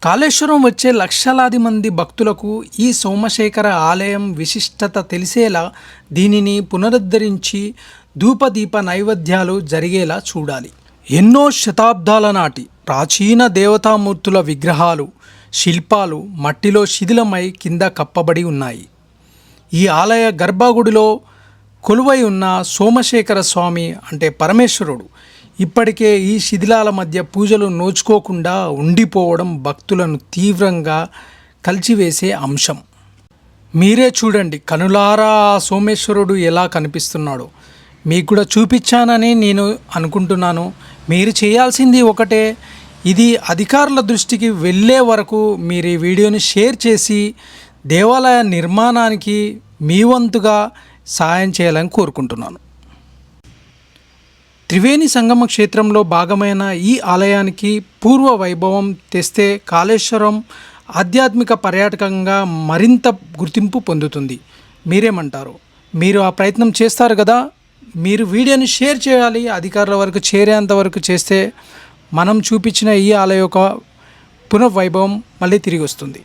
కాళేశ్వరం వచ్చే లక్షలాది మంది భక్తులకు ఈ సోమశేఖర ఆలయం విశిష్టత తెలిసేలా దీనిని పునరుద్ధరించి ధూపదీప నైవేద్యాలు జరిగేలా చూడాలి. ఎన్నో శతాబ్దాల నాటి ప్రాచీన దేవతామూర్తుల విగ్రహాలు, శిల్పాలు మట్టిలో శిథిలమై కింద కప్పబడి ఉన్నాయి. ఈ ఆలయ గర్భగుడిలో కొలువై ఉన్న సోమశేఖర స్వామి అంటే పరమేశ్వరుడు ఇప్పటికే ఈ శిథిలాల మధ్య పూజలు నోచుకోకుండా ఉండిపోవడం భక్తులను తీవ్రంగా కలిచివేసే అంశం. మీరే చూడండి, కనులారా ఆ సోమేశ్వరుడు ఎలా కనిపిస్తున్నాడో మీకు కూడా చూపించానని నేను అనుకుంటున్నాను. మీరు చేయాల్సింది ఒకటే, ఇది అధికారుల దృష్టికి వెళ్ళే వరకు మీరు ఈ వీడియోని షేర్ చేసి దేవాలయ నిర్మాణానికి మీ వంతుగా సహాయం చేయాలని కోరుకుంటున్నాను. త్రివేణి సంగమ క్షేత్రంలో భాగమైన ఈ ఆలయానికి పూర్వ వైభవం తెస్తే కాళేశ్వరం ఆధ్యాత్మిక పర్యాటకంగా మరింత గుర్తింపు పొందుతుంది. మీరేమంటారు? మీరు ఆ ప్రయత్నం చేస్తారు కదా. మీరు వీడియోని షేర్ చేయాలి, అధికారుల వరకు చేరేంత వరకు చేస్తే మనం చూపించిన ఈ ఆలయ యొక్క పునర్వైభవం మళ్ళీ తిరిగి వస్తుంది.